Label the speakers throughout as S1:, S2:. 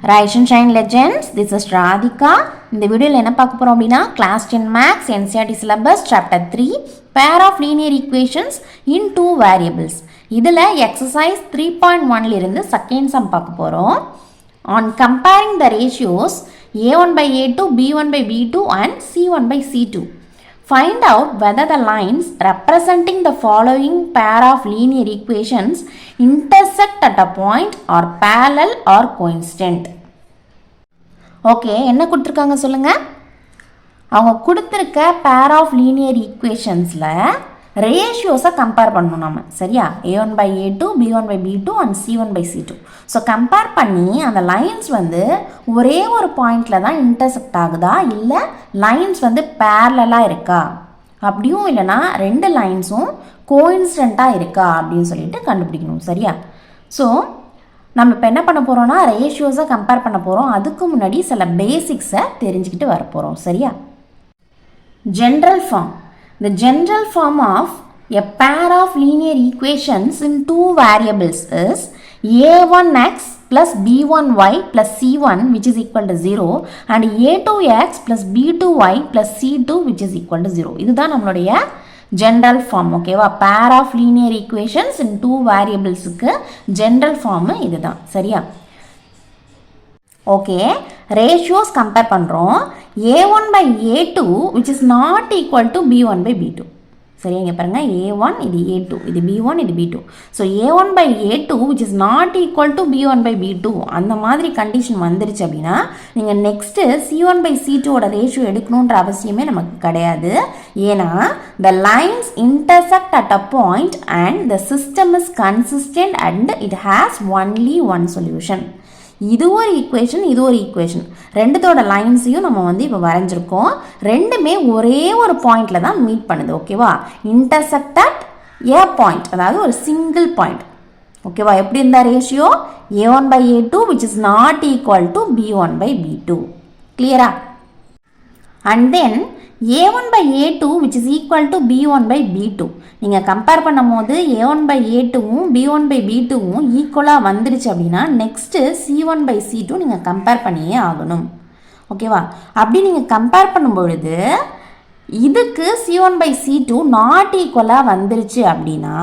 S1: Rise and Shine Legends, this is Radhika. இந்த வீடியோவில் என்ன பார்க்க போகிறோம் அப்படின்னா Class 10 Maths NCERT Syllabus Chapter 3 Pair of Linear Equations in Two Variables. இதில் Exercise 3.1 இருந்து second sum பார்க்க போகிறோம். On comparing the ratios A1 by A2, B1 by B2 and C1 by C2. Find out whether the lines representing the following pair of linear equations intersect at a point or parallel or coincident. Okay, என்ன கொடுத்திருக்காங்க சொல்லுங்க. அவங்க கொடுத்திருக்க pair of linear equationsல ratios compare பண்ணணும் நாம. சரியா? A1 by A2, B1 by B2 and C1 by C2. So compare பண்ணி அந்த லைன்ஸ் வந்து ஒரே ஒரு பாயிண்டில் தான் இன்டர்செக்ட் ஆகுதா இல்லை லைன்ஸ் வந்து பேரலாக இருக்கா அப்படியும் இல்லைனா ரெண்டு லைன்ஸும் கோயின்சிடெண்ட்டாக இருக்கா அப்படின்னு சொல்லிட்டு கண்டுபிடிக்கணும். சரியா? ஸோ நம்ம இப்போ என்ன பண்ண போகிறோம்னா ரேஷியோஸை கம்பேர் பண்ண போகிறோம். அதுக்கு முன்னாடி சில பேசிக்ஸை தெரிஞ்சுக்கிட்டு வர போகிறோம். சரியா? General form. The general form of a pair of linear equations in two variables is a1x plus b1y plus c1 which is equal to 0 and a2x plus b2y plus c2 which is equal to 0. இதுதான் நம்மளுடைய general form. ஓகேவா? pair of linear equations in two variablesக்கு general form இதுதான். சரியா? Okay, ratios compare பண்ணுறோம். a1 by a2 which is not equal to b1 by b2. சரி, இங்கே பாருங்கள், a1 இது a2, இது b1 இது b2. So a1 by a2 which is not equal to b1 by b2 அந்த மாதிரி கண்டிஷன் வந்துருச்சு அப்படின்னா நீங்கள் நெக்ஸ்ட்டு c1 by c2ஓட ரேஷியோ எடுக்கணுன்ற அவசியமே நமக்கு கிடையாது. ஏன்னா the lines intersect at a point and the system is consistent and it has only one solution. இது ஒரு ஈக்குவேஷன், இது ஒரு ஈக்குவேஷன். ரெண்டுத்தோட லைன்ஸையும் நம்ம வந்து இப்போ வரைஞ்சிருக்கோம். ரெண்டுமே ஒரே ஒரு பாயிண்டில் தான் மீட் பண்ணுது. ஓகேவா? இன்டர்செக்ட் அட் ஏ பாயிண்ட், அதாவது ஒரு சிங்கிள் பாயிண்ட். ஓகேவா? எப்படி இருந்தால் ratio a1 by a2 which is not equal to b1 by b2. கிளியரா? And then a1 by a2 which is equal to b1 by b2. நீங்கள் compare பண்ணும் போது a1 by a2வும் b1 by b2வும் ஈக்குவலாக வந்துடுச்சு அப்படின்னா நெக்ஸ்ட்டு c1 by c2 நீங்கள் compare பண்ணியே ஆகணும். ஓகேவா? அப்படி நீங்கள் கம்பேர் பண்ணும் பொழுது இதுக்கு c1 by c2 நாட் ஈக்குவலாக வந்துருச்சு அப்படின்னா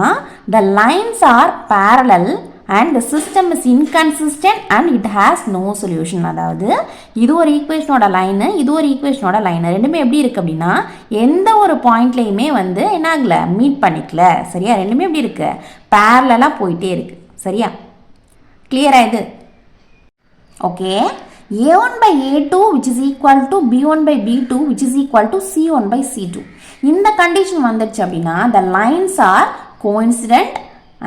S1: the lines are parallel and the system is inconsistent and it has no solution. அதாவது இது ஒரு ஈக்குவேஷனோட லைனு, இது ஒரு ஈக்குவேஷனோட லைனு, ரெண்டுமே எப்படி இருக்குது அப்படின்னா எந்த ஒரு பாயிண்ட்லேயுமே வந்து என்ன ஆகலை, மீட் பண்ணிக்கல. சரியா? ரெண்டுமே எப்படி இருக்குது, பேரலாக போயிட்டே இருக்குது. சரியா? கிளியரா இது? Okay, a1 by a2 which is equal to b1 by b2 which is equal to c1 by c2. இந்த கண்டிஷன் வந்துருச்சு அப்படின்னா the lines are coincident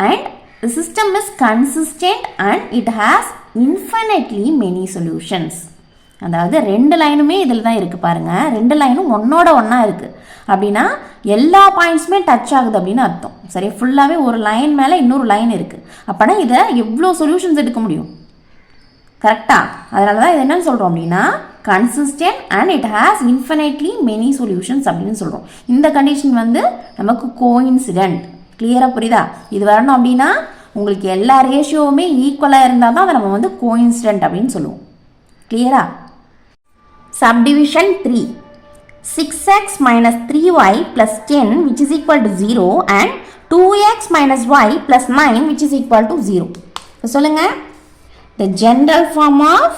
S1: and the system is consistent and it has infinitely many solutions. அதாவது ரெண்டு லைனுமே இதில் தான் இருக்குது பாருங்கள். ரெண்டு லைனும் ஒன்னோட ஒன்றா இருக்குது அப்படின்னா எல்லா பாயிண்ட்ஸுமே டச் ஆகுது அப்படின்னு அர்த்தம். சரி, ஃபுல்லாகவே ஒரு லைன் மேலே இன்னொரு லைன் இருக்குது. அப்போனா இதை எவ்வளோ சொல்யூஷன்ஸ் எடுக்க முடியும்? கரெக்டாக? அதனால தான் இது என்னன்னு சொல்கிறோம் அப்படின்னா consistent and it has infinitely many solutions அப்படின்னு சொல்கிறோம். இந்த கண்டிஷன் வந்து நமக்கு கோஇன்சிடென்ட். கிளியராக புரியுதா? இது வரணும் அப்படின்னா உங்களுக்கு எல்லா ரேஷியோவுமே ஈக்குவலாக இருந்தால் தான் அதை நம்ம வந்து கோஇன்சிடென்ட் அப்படின்னு சொல்லுவோம். கிளியரா? Subdivision 3. 6x minus 3y plus 10 which is equal to 0 and 2x minus y plus 9 which is equal to 0. இப்போ சொல்லுங்க, the general form of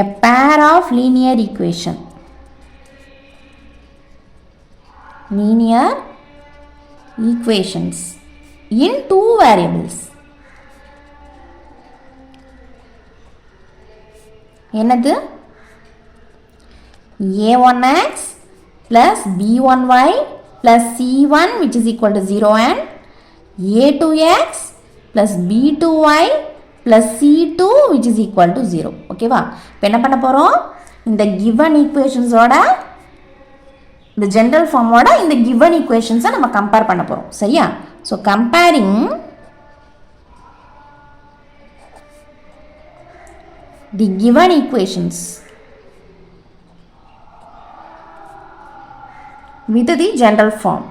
S1: a pair of linear equations in two variables. என்னது? a1x plus b1y plus c1 which is equal to 0 and a2x plus b2y plus c2 which is equal to 0. ஓகேவா? இப்போ என்ன பண்ண போகிறோம், இந்த given equationsோட இந்த general ஃபார்மோட இந்த given equations நம்ம கம்பேர் பண்ண போகிறோம். சரியா? So comparing the given equations with the general form.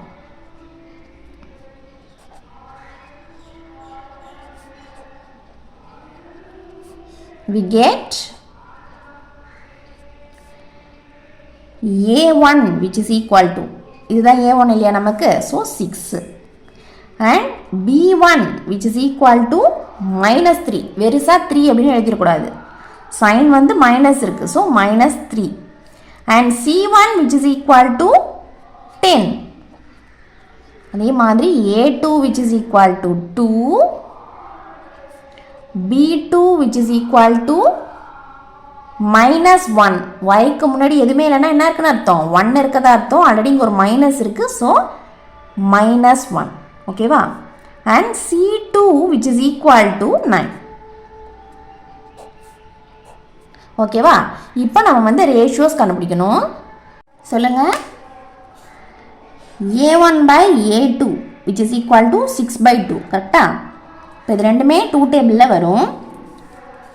S1: we get a1 which is equal to இதுதான் a1 இல்லையா நமக்கு, so 6 and b1 which is equal to -3 வெறுசா 3 அப்படின்னு எழுதிடக்கூடாது, சைன் வந்து மைனஸ் இருக்கு, so -3 and c1 which is equal to 10. அதே மாதிரி a2 which is equal to 2, b2 which is equal to -1. yக்கு முன்னாடி எதுவுமே இல்லைன்னா என்ன இருக்குன்னு அர்த்தம், 1 இருக்கதா அர்த்தம், ஆல்ரெடி இங்கே ஒரு மைனஸ் இருக்கு, ஸோ -1. ஓகேவா, and c2 which is equal to 9. ஓகேவா, இப்போ நம்ம வந்து ரேஷியோஸ் கண்டுபிடிக்கணும். சொல்லுங்க, a1 by a2 which is equal to 6/2. கரெக்டா, இப்போ இது ரெண்டுமே 2 டேபிளில் வரும்.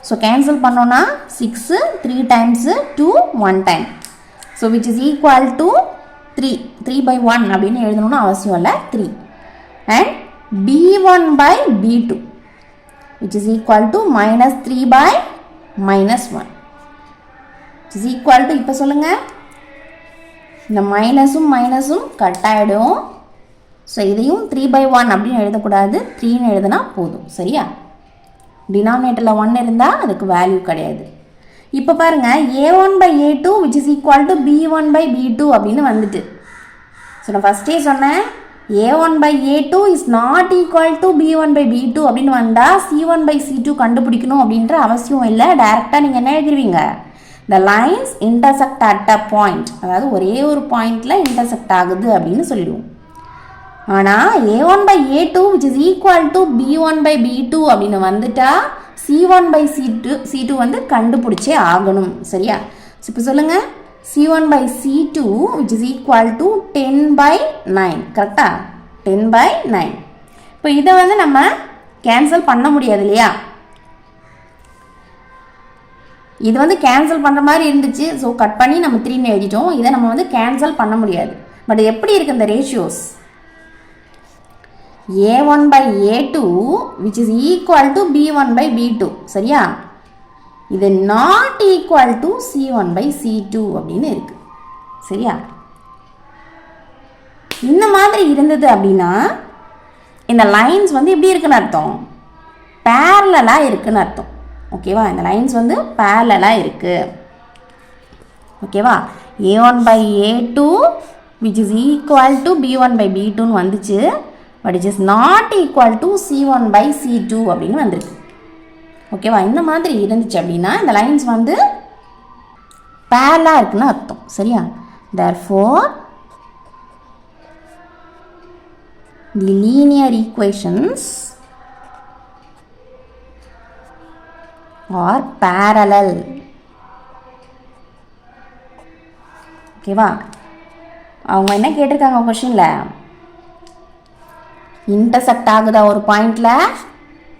S1: ஸோ கேன்சல் பண்ணோன்னா 6 3 times 2 1 time. So which is equal to 3/1 அப்படின்னு எழுதணும்னு அவசியம் இல்லை, 3. and b1 by b2 which is equal to -3 by -1 which is equal to, இப்போ சொல்லுங்க, இந்த மைனஸும் மைனஸும் கட் ஆகிடும், ஸோ இதையும் 3/1 அப்படின்னு எழுதக்கூடாது, 3ன்னு எழுதுனா போதும். சரியா, டினாமினேட்டரில் 1 இருந்தால் அதுக்கு வேல்யூ கிடையாது. இப்போ பாருங்கள், a1 by a2 which is equal to b1 by b2 அப்படின்னு வந்துட்டு. ஸோ நான் ஃபஸ்ட்டே சொன்னேன், a1 by a2 is not equal to b1 by b2 அப்படின்னு வந்தால் c1 by c2 கண்டுபிடிக்கணும் அப்படின்ற அவசியம் இல்லை. டைரெக்டாக நீங்கள் என்ன எழுதிருவீங்க, the lines intersect at a point, அதாவது ஒரே ஒரு பாயிண்டில் இன்டர்செக்ட் ஆகுது அப்படின்னு சொல்லிடுவோம். ஆனால் a1 by a2 which is equal to b1 by b2 அப்படின்னு வந்துட்டா c1 by c2 வந்து கண்டுபிடிச்சே ஆகணும். சரியா, இப்போ சொல்லுங்கள், c1 by c2 which is equal to 10/9. கரெக்டா, 10/9. இப்போ இதை வந்து நம்ம கேன்சல் பண்ண முடியாது இல்லையா, இது வந்து கேன்சல் பண்ணுற மாதிரி இருந்துச்சு, ஸோ கட் பண்ணி நம்ம 3ன்னு எழுதிட்டோம். இதை நம்ம வந்து கேன்சல் பண்ண முடியாது. பட் எப்படி இருக்குது இந்த ratios, a1 by a2 which is equal to b1 by b2. சரியா, இது not equal to c1 by c2 அப்படின்னு இருக்கு. சரியா, இந்த மாதிரி இருந்தது அப்படின்னா இந்த லைன்ஸ் வந்து எப்படி இருக்குன்னு அர்த்தம், பேரலலாக இருக்குன்னு அர்த்தம். ஓகேவா, இந்த லைன்ஸ் வந்து பேரலலாக இருக்கு. ஓகேவா, a1 by a2 which is equal to b1 by b2ன்னு வந்துச்சு, but it is not equal to c1 by c2 அப்படின்னு வந்துருக்கு. ஓகேவா, இந்த மாதிரி இருந்துச்சு அப்படின்னா இந்த லைன்ஸ் வந்து பேரலாக இருக்குன்னு அர்த்தம். சரியா, therefore the linear equations are parallel. ஓகேவா, அவங்க என்ன கேட்டிருக்காங்க கொஸ்டினில், இன்டர்செக்ட் ஆகுதா ஒரு பாயிண்டில்,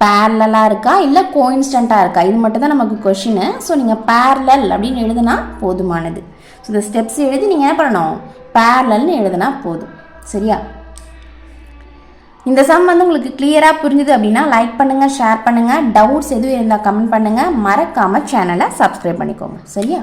S1: பேரலாக இருக்கா இல்லை கோயின்ஸ்டண்ட்டாக இருக்கா, இது மட்டும் தான் நமக்கு கொஷினு. ஸோ நீங்கள் பேரலல் அப்படின்னு எழுதுனா போதுமானது. ஸோ இந்த ஸ்டெப்ஸ் எழுதி நீங்கள் என்ன பண்ணணும், பேரலல்னு எழுதுனா போதும். சரியா, இந்த சம் வந்து உங்களுக்கு கிளியராக புரிஞ்சுது அப்படின்னா லைக் பண்ணுங்கள், ஷேர் பண்ணுங்கள், டவுட்ஸ் எதுவும் இருந்தால் கமெண்ட் பண்ணுங்கள், மறக்காமல் சேனலை சப்ஸ்கிரைப் பண்ணிக்கோங்க. சரியா.